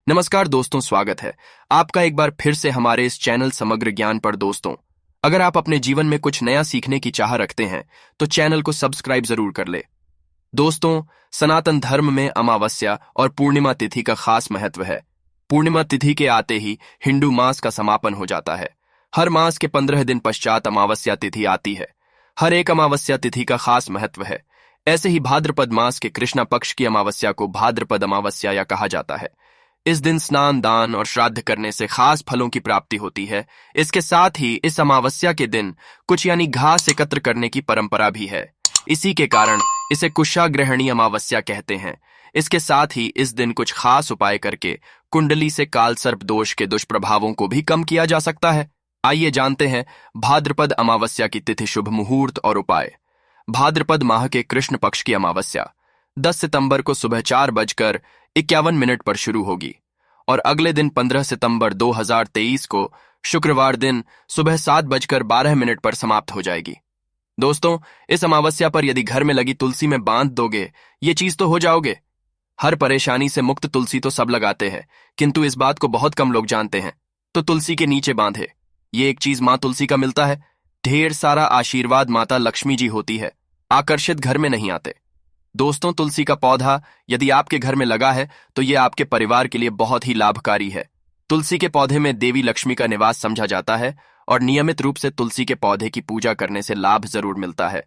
नमस्कार दोस्तों, स्वागत है आपका एक बार फिर से हमारे इस चैनल समग्र ज्ञान पर। दोस्तों, अगर आप अपने जीवन में कुछ नया सीखने की चाह रखते हैं तो चैनल को सब्सक्राइब जरूर कर ले। दोस्तों, सनातन धर्म में अमावस्या और पूर्णिमा तिथि का खास महत्व है। पूर्णिमा तिथि के आते ही हिंदू मास का समापन हो जाता है। हर मास के 15 दिन पश्चात अमावस्या तिथि आती है। हर एक अमावस्या तिथि का खास महत्व है। ऐसे ही भाद्रपद मास के कृष्णा पक्ष की अमावस्या को भाद्रपद अमावस्या या कहा जाता है। इस दिन स्नान, दान और श्राद्ध करने से खास फलों की प्राप्ति होती है। इसके साथ ही इस अमावस्या के दिन कुछ यानी घास एकत्र करने की परंपरा भी है। इसी के कारण इसे कुशाग्रहणी अमावस्या कहते हैं। इसके साथ ही इस दिन कुछ खास उपाय करके कुंडली से काल सर्प दोष के दुष्प्रभावों को भी कम किया जा सकता है। आइए जानते हैं भाद्रपद अमावस्या की तिथि, शुभ मुहूर्त और उपाय। भाद्रपद माह के कृष्ण पक्ष की अमावस्या 10 सितंबर को सुबह 4:51 पर शुरू होगी और अगले दिन 15 सितंबर 2023 को शुक्रवार दिन सुबह 7:12 पर समाप्त हो जाएगी। दोस्तों, इस अमावस्या पर यदि घर में लगी तुलसी में बांध दोगे, ये चीज तो हो जाओगे। हर परेशानी से मुक्त तुलसी तो सब लगाते हैं, किंतु इस बात को बहुत कम लोग जानते हैं। तो तुलसी के नीचे बांधे, ये एक चीज माँ तुलसी का मिलता है। ढेर सारा आशीर्वाद माता लक्ष्मी जी होती है, आकर्षित घर में नहीं आते। दोस्तों, तुलसी का पौधा यदि आपके घर में लगा है तो यह आपके परिवार के लिए बहुत ही लाभकारी है। तुलसी के पौधे में देवी लक्ष्मी का निवास समझा जाता है और नियमित रूप से तुलसी के पौधे की पूजा करने से लाभ जरूर मिलता है।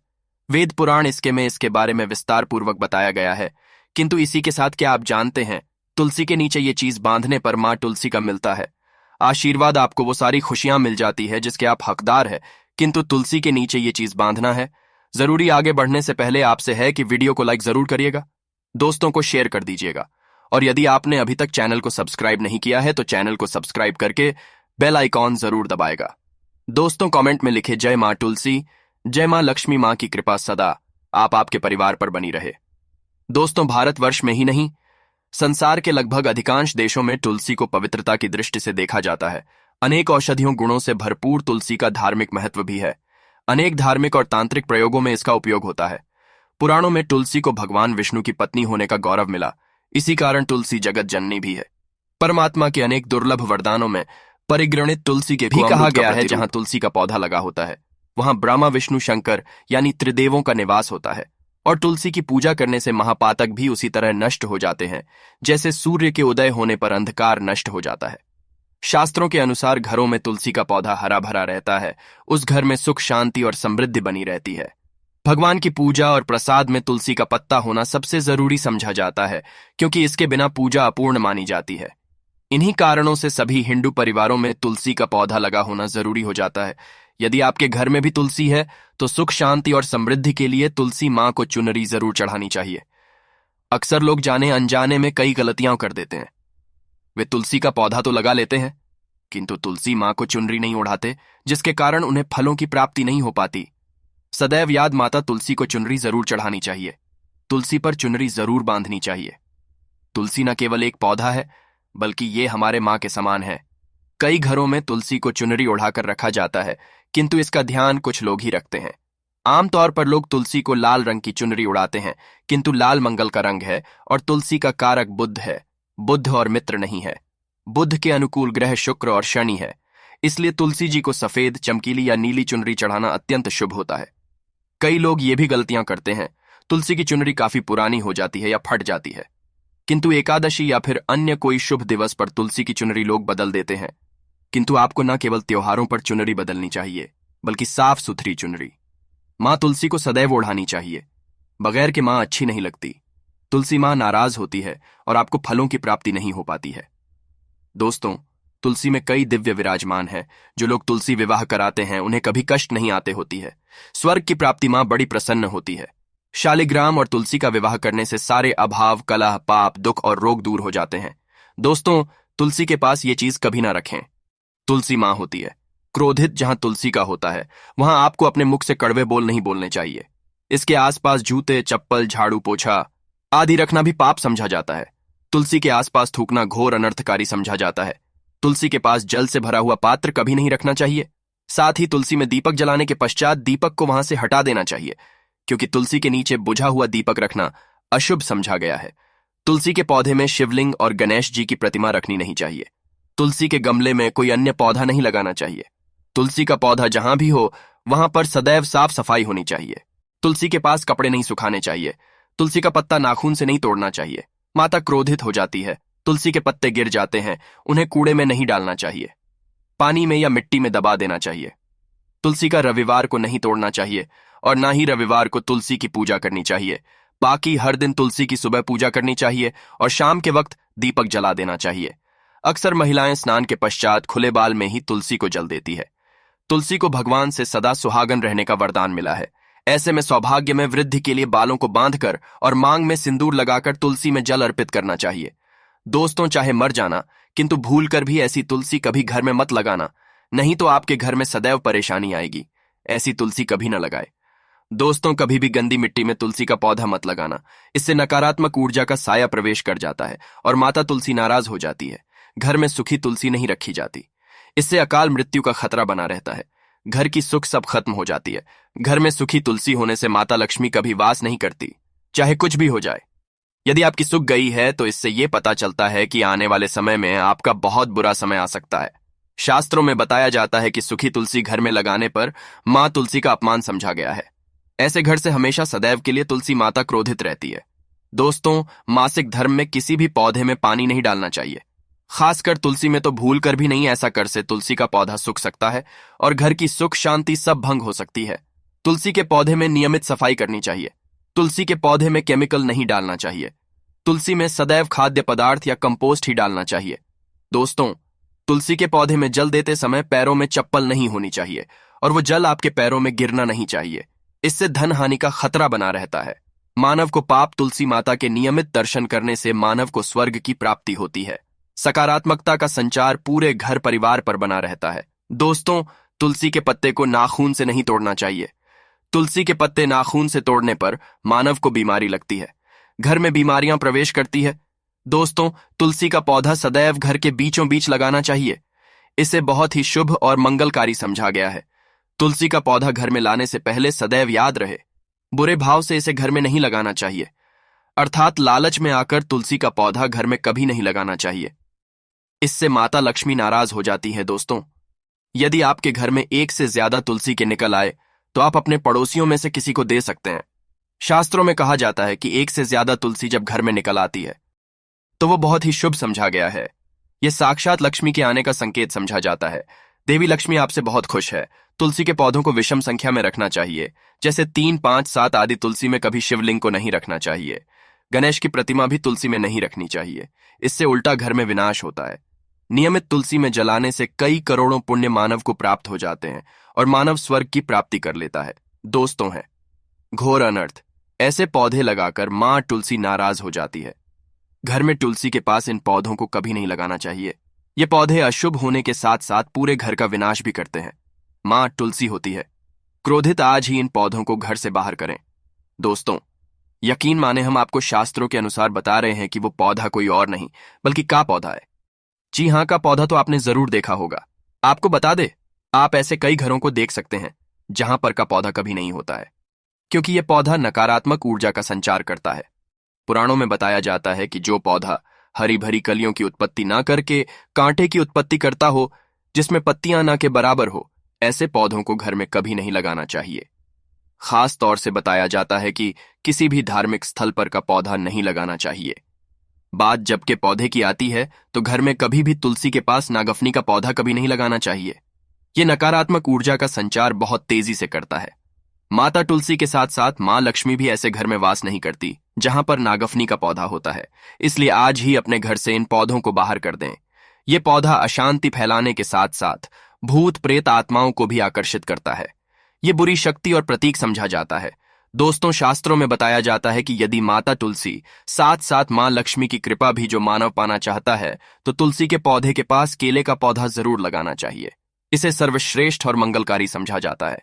वेद पुराण इसके बारे में विस्तार पूर्वक बताया गया है। किंतु इसी के साथ क्या आप जानते हैं, तुलसी के नीचे ये चीज बांधने पर माँ तुलसी का मिलता है आशीर्वाद। आपको वो सारी खुशियां मिल जाती है जिसके आप हकदार है। किंतु तुलसी के नीचे ये चीज बांधना है जरूरी। आगे बढ़ने से पहले आपसे है कि वीडियो को लाइक जरूर करिएगा, दोस्तों को शेयर कर दीजिएगा और यदि आपने अभी तक चैनल को सब्सक्राइब नहीं किया है तो चैनल को सब्सक्राइब करके बेल आइकॉन जरूर दबाएगा। दोस्तों, कमेंट में लिखे जय मां तुलसी, जय मां लक्ष्मी, मां की कृपा सदा आपके परिवार पर बनी रहे। दोस्तों, भारतवर्ष में ही नहीं, संसार के लगभग अधिकांश देशों में तुलसी को पवित्रता की दृष्टि से देखा जाता है। अनेक औषधियों गुणों से भरपूर तुलसी का धार्मिक महत्व भी है। अनेक धार्मिक और तांत्रिक प्रयोगों में इसका उपयोग होता है। पुराणों में तुलसी को भगवान विष्णु की पत्नी होने का गौरव मिला। इसी कारण तुलसी जगत जननी भी है। परमात्मा के अनेक दुर्लभ वरदानों में परिगणित तुलसी के भी कहा गया है। जहां तुलसी का पौधा लगा होता है वहां ब्रह्मा, विष्णु, शंकर यानी त्रिदेवों का निवास होता है। और तुलसी की पूजा करने से महापातक भी उसी तरह नष्ट हो जाते हैं जैसे सूर्य के उदय होने पर अंधकार नष्ट हो जाता है। शास्त्रों के अनुसार घरों में तुलसी का पौधा हरा भरा रहता है, उस घर में सुख, शांति और समृद्धि बनी रहती है। भगवान की पूजा और प्रसाद में तुलसी का पत्ता होना सबसे जरूरी समझा जाता है, क्योंकि इसके बिना पूजा अपूर्ण मानी जाती है। इन्हीं कारणों से सभी हिंदू परिवारों में तुलसी का पौधा लगा होना जरूरी हो जाता है। यदि आपके घर में भी तुलसी है तो सुख, शांति और समृद्धि के लिए तुलसी मां को चुनरी जरूर चढ़ानी चाहिए। अक्सर लोग जाने अनजाने में कई गलतियां कर देते हैं। वे तुलसी का पौधा तो लगा लेते हैं किंतु तुलसी मां को चुनरी नहीं ओढ़ाते, जिसके कारण उन्हें फलों की प्राप्ति नहीं हो पाती। सदैव याद माता तुलसी को चुनरी जरूर चढ़ानी चाहिए। तुलसी पर चुनरी जरूर बांधनी चाहिए। तुलसी न केवल एक पौधा है बल्कि ये हमारे मां के समान है। कई घरों में तुलसी को चुनरी ओढ़ाकर रखा जाता है किंतु इसका ध्यान कुछ लोग ही रखते हैं। आमतौर पर लोग तुलसी को लाल रंग की चुनरी उड़ाते हैं, किंतु लाल मंगल का रंग है और तुलसी का कारक बुध है। बुध और मित्र नहीं है। बुध के अनुकूल ग्रह शुक्र और शनि है। इसलिए तुलसी जी को सफेद, चमकीली या नीली चुनरी चढ़ाना अत्यंत शुभ होता है। कई लोग ये भी गलतियां करते हैं, तुलसी की चुनरी काफी पुरानी हो जाती है या फट जाती है, किंतु एकादशी या फिर अन्य कोई शुभ दिवस पर तुलसी की चुनरी लोग बदल देते हैं। किंतु आपको न केवल त्योहारों पर चुनरी बदलनी चाहिए बल्कि साफ सुथरी चुनरी। मां तुलसी को सदैव ओढ़ानी चाहिए। बगैर के मां अच्छी नहीं लगती। तुलसी मां नाराज होती है और आपको फलों की प्राप्ति नहीं हो पाती है। दोस्तों, तुलसी में कई दिव्य विराजमान है। जो लोग तुलसी विवाह कराते हैं उन्हें कभी कष्ट नहीं आते होती है। स्वर्ग की प्राप्ति मां बड़ी प्रसन्न होती है। शालिग्राम और तुलसी का विवाह करने से सारे अभाव, कलह, पाप, दुख और रोग दूर हो जाते हैं। दोस्तों, तुलसी के पास ये चीज कभी ना रखें। तुलसी मां होती है। क्रोधित जहां तुलसी का होता है वहां आपको अपने मुख से कड़वे बोल नहीं बोलने चाहिए। इसके आसपास जूते, चप्पल, झाड़ू, पोछा आदि रखना भी पाप समझा जाता है। तुलसी के आसपास थूकना घोर अनर्थकारी समझा जाता है। तुलसी के पास जल से भरा हुआ पात्र कभी नहीं रखना चाहिए। साथ ही तुलसी में दीपक जलाने के पश्चात दीपक को वहां से हटा देना चाहिए, क्योंकि तुलसी के नीचे बुझा हुआ दीपक रखना अशुभ समझा गया है। तुलसी के पौधे में शिवलिंग और गणेश जी की प्रतिमा रखनी नहीं चाहिए। तुलसी के गमले में कोई अन्य पौधा नहीं लगाना चाहिए। तुलसी का पौधा जहां भी हो वहां पर सदैव साफ सफाई होनी चाहिए। तुलसी के पास कपड़े नहीं सुखाने चाहिए। तुलसी का पत्ता नाखून से नहीं तोड़ना चाहिए। माता क्रोधित हो जाती है। तुलसी के पत्ते गिर जाते हैं, उन्हें कूड़े में नहीं डालना चाहिए। पानी में या मिट्टी में दबा देना चाहिए। तुलसी का रविवार को नहीं तोड़ना चाहिए और ना ही रविवार को तुलसी की पूजा करनी चाहिए। बाकी हर दिन तुलसी की सुबह पूजा करनी चाहिए और शाम के वक्त दीपक जला देना चाहिए। अक्सर महिलाएं स्नान के पश्चात खुले बाल में ही तुलसी को जल देती है। तुलसी को भगवान से सदा सुहागन रहने का वरदान मिला है। ऐसे में सौभाग्य में वृद्धि के लिए बालों को बांधकर और मांग में सिंदूर लगाकर तुलसी में जल अर्पित करना चाहिए। दोस्तों, चाहे मर जाना, किंतु भूल कर भी ऐसी तुलसी कभी घर में मत लगाना, नहीं तो आपके घर में सदैव परेशानी आएगी। ऐसी तुलसी कभी न लगाए। दोस्तों, कभी भी गंदी मिट्टी में तुलसी का पौधा मत लगाना। इससे नकारात्मक ऊर्जा का साया प्रवेश कर जाता है और माता तुलसी नाराज हो जाती है। घर में सूखी तुलसी नहीं रखी जाती। इससे अकाल मृत्यु का खतरा बना रहता है। घर की सुख सब खत्म हो जाती है। घर में सूखी तुलसी होने से माता लक्ष्मी कभी वास नहीं करती, चाहे कुछ भी हो जाए। यदि आपकी सूख गई है तो इससे यह पता चलता है कि आने वाले समय में आपका बहुत बुरा समय आ सकता है। शास्त्रों में बताया जाता है कि सूखी तुलसी घर में लगाने पर मां तुलसी का अपमान समझा गया है। ऐसे घर से हमेशा सदैव के लिए तुलसी माता क्रोधित रहती है। दोस्तों, मासिक धर्म में किसी भी पौधे में पानी नहीं डालना चाहिए। खासकर तुलसी में तो भूल कर भी नहीं। ऐसा कर से तुलसी का पौधा सूख सकता है और घर की सुख शांति सब भंग हो सकती है। तुलसी के पौधे में नियमित सफाई करनी चाहिए। तुलसी के पौधे में केमिकल नहीं डालना चाहिए। तुलसी में सदैव खाद्य पदार्थ या कंपोस्ट ही डालना चाहिए। दोस्तों, तुलसी के पौधे में जल देते समय पैरों में चप्पल नहीं होनी चाहिए और वो जल आपके पैरों में गिरना नहीं चाहिए। इससे धन हानि का खतरा बना रहता है। मानव को पाप तुलसी माता के नियमित दर्शन करने से मानव को स्वर्ग की प्राप्ति होती है। सकारात्मकता का संचार पूरे घर परिवार पर बना रहता है। दोस्तों, तुलसी के पत्ते को नाखून से नहीं तोड़ना चाहिए। तुलसी के पत्ते नाखून से तोड़ने पर मानव को बीमारी लगती है। घर में बीमारियां प्रवेश करती है। दोस्तों, तुलसी का पौधा सदैव घर के बीचों बीच लगाना चाहिए। इसे बहुत ही शुभ और मंगलकारी समझा गया है। तुलसी का पौधा घर में लाने से पहले सदैव याद रहे, बुरे भाव से इसे घर में नहीं लगाना चाहिए। अर्थात लालच में आकर तुलसी का पौधा घर में कभी नहीं लगाना चाहिए। इससे माता लक्ष्मी नाराज हो जाती है। दोस्तों, यदि आपके घर में एक से ज्यादा तुलसी के निकल आए तो आप अपने पड़ोसियों में से किसी को दे सकते हैं। शास्त्रों में कहा जाता है कि एक से ज्यादा तुलसी जब घर में निकल आती है तो वो बहुत ही शुभ समझा गया है। यह साक्षात लक्ष्मी के आने का संकेत समझा जाता है। देवी लक्ष्मी आपसे बहुत खुश है। तुलसी के पौधों को विषम संख्या में रखना चाहिए, जैसे 3, 5, 7 आदि। तुलसी में कभी शिवलिंग को नहीं रखना चाहिए। गणेश की प्रतिमा भी तुलसी में नहीं रखनी चाहिए। इससे उल्टा घर में विनाश होता है। नियमित तुलसी में जलाने से कई करोड़ों पुण्य मानव को प्राप्त हो जाते हैं और मानव स्वर्ग की प्राप्ति कर लेता है। दोस्तों, है घोर अनर्थ। ऐसे पौधे लगाकर मां तुलसी नाराज हो जाती है। घर में तुलसी के पास इन पौधों को कभी नहीं लगाना चाहिए। ये पौधे अशुभ होने के साथ साथ पूरे घर का विनाश भी करते हैं। मां तुलसी होती है क्रोधित। आज ही इन पौधों को घर से बाहर करें। दोस्तों, यकीन माने हम आपको शास्त्रों के अनुसार बता रहे हैं कि वो पौधा कोई और नहीं बल्कि का पौधा है। जी हां, का पौधा तो आपने जरूर देखा होगा। आपको बता दे, आप ऐसे कई घरों को देख सकते हैं जहां पर का पौधा कभी नहीं होता है, क्योंकि यह पौधा नकारात्मक ऊर्जा का संचार करता है। पुराणों में बताया जाता है कि जो पौधा हरी भरी कलियों की उत्पत्ति ना करके कांटे की उत्पत्ति करता हो, जिसमें पत्तियां ना के बराबर हो, ऐसे पौधों को घर में कभी नहीं लगाना चाहिए। खास तौर से बताया जाता है कि किसी भी धार्मिक स्थल पर का पौधा नहीं लगाना चाहिए। बात जबकि पौधे की आती है तो घर में कभी भी तुलसी के पास नागफनी का पौधा कभी नहीं लगाना चाहिए। यह नकारात्मक ऊर्जा का संचार बहुत तेजी से करता है। माता तुलसी के साथ साथ मां लक्ष्मी भी ऐसे घर में वास नहीं करती जहां पर नागफनी का पौधा होता है। इसलिए आज ही अपने घर से इन पौधों को बाहर कर दें। यह पौधा अशांति फैलाने के साथ साथ भूत प्रेत आत्माओं को भी आकर्षित करता है। यह बुरी शक्ति और प्रतीक समझा जाता है। दोस्तों, शास्त्रों में बताया जाता है कि यदि माता तुलसी साथ साथ मां लक्ष्मी की कृपा भी जो मानव पाना चाहता है तो तुलसी के पौधे के पास केले का पौधा जरूर लगाना चाहिए। इसे सर्वश्रेष्ठ और मंगलकारी समझा जाता है।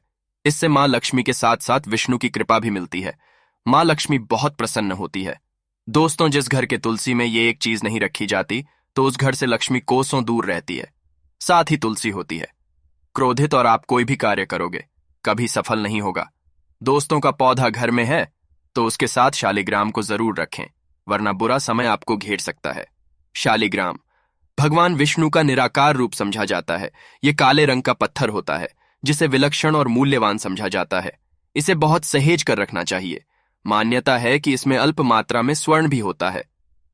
इससे मां लक्ष्मी के साथ साथ विष्णु की कृपा भी मिलती है। मां लक्ष्मी बहुत प्रसन्न होती है। दोस्तों, जिस घर के तुलसी में ये एक चीज नहीं रखी जाती तो उस घर से लक्ष्मी कोसों दूर रहती है। साथ ही तुलसी होती है क्रोधित और आप कोई भी कार्य करोगे कभी सफल नहीं होगा। दोस्तों, का पौधा घर में है तो उसके साथ शालिग्राम को जरूर रखें। वरना बुरा समय आपको घेर सकता है। शालिग्राम भगवान विष्णु का निराकार रूप समझा जाता है। ये काले रंग का पत्थर होता है जिसे विलक्षण और मूल्यवान समझा जाता है। इसे बहुत सहेज कर रखना चाहिए। मान्यता है कि इसमें अल्प मात्रा में स्वर्ण भी होता है।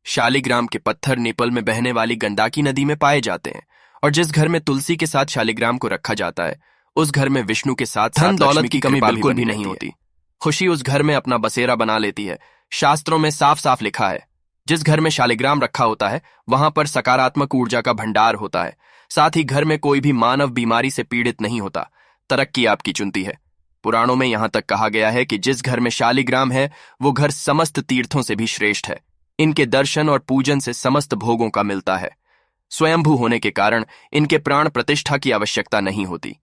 शालिग्राम के पत्थर नेपाल में बहने वाली गंडाकी नदी में पाए जाते हैं, और जिस घर में तुलसी के साथ शालिग्राम को रखा जाता है उस घर में विष्णु के साथ धन दौलत की कमी बिल्कुल भी नहीं होती। खुशी उस घर में अपना बसेरा बना लेती है। शास्त्रों में साफ साफ लिखा है, जिस घर में शालिग्राम रखा होता है वहां पर सकारात्मक ऊर्जा का भंडार होता है। साथ ही घर में कोई भी मानव बीमारी से पीड़ित नहीं होता। तरक्की आपकी चुनती है। पुराणों में यहां तक कहा गया है कि जिस घर में शालिग्राम है वो घर समस्त तीर्थों से भी श्रेष्ठ है। इनके दर्शन और पूजन से समस्त भोगों का मिलता है। स्वयंभू होने के कारण इनके प्राण प्रतिष्ठा की आवश्यकता नहीं होती।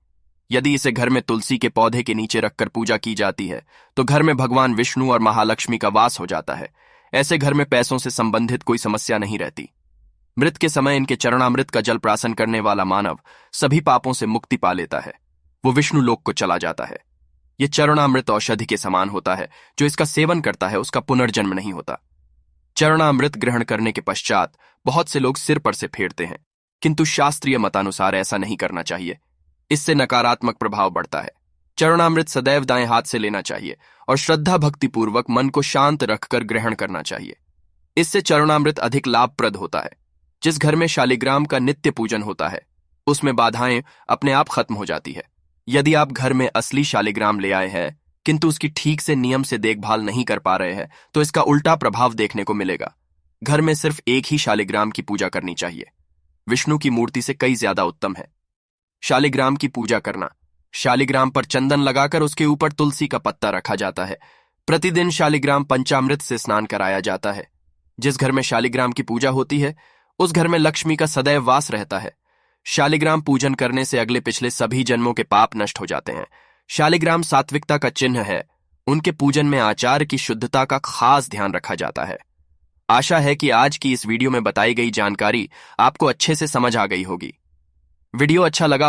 यदि इसे घर में तुलसी के पौधे के नीचे रखकर पूजा की जाती है तो घर में भगवान विष्णु और महालक्ष्मी का वास हो जाता है। ऐसे घर में पैसों से संबंधित कोई समस्या नहीं रहती। मृत के समय इनके चरणामृत का जल प्राशन करने वाला मानव सभी पापों से मुक्ति पा लेता है। वो विष्णु लोक को चला जाता है। ये चरणामृत औषधि के समान होता है। जो इसका सेवन करता है उसका पुनर्जन्म नहीं होता। चरणामृत ग्रहण करने के पश्चात बहुत से लोग सिर पर से फेरते हैं, किंतु शास्त्रीय मतानुसार ऐसा नहीं करना चाहिए। इससे नकारात्मक प्रभाव बढ़ता है। चरणामृत सदैव दाएं हाथ से लेना चाहिए और श्रद्धा भक्ति पूर्वक मन को शांत रखकर ग्रहण करना चाहिए। इससे चरणामृत अधिक लाभप्रद होता है। जिस घर में शालिग्राम का नित्य पूजन होता है उसमें बाधाएं अपने आप खत्म हो जाती है। यदि आप घर में असली शालिग्राम ले आए हैं किंतु उसकी ठीक से नियम से देखभाल नहीं कर पा रहे हैं तो इसका उल्टा प्रभाव देखने को मिलेगा। घर में सिर्फ एक ही शालिग्राम की पूजा करनी चाहिए। विष्णु की मूर्ति से कई ज्यादा उत्तम है। शालिग्राम की पूजा करना। शालिग्राम पर चंदन लगाकर उसके ऊपर तुलसी का पत्ता रखा जाता है। प्रतिदिन शालिग्राम पंचामृत से स्नान कराया जाता है। जिस घर में शालिग्राम की पूजा होती है उस घर में लक्ष्मी का सदैव वास रहता है। शालिग्राम पूजन करने से अगले पिछले सभी जन्मों के पाप नष्ट हो जाते हैं। शालिग्राम सात्विकता का चिन्ह है। उनके पूजन में आचार की शुद्धता का खास ध्यान रखा जाता है। आशा है कि आज की इस वीडियो में बताई गई जानकारी आपको अच्छे से समझ आ गई होगी। वीडियो अच्छा लगा हो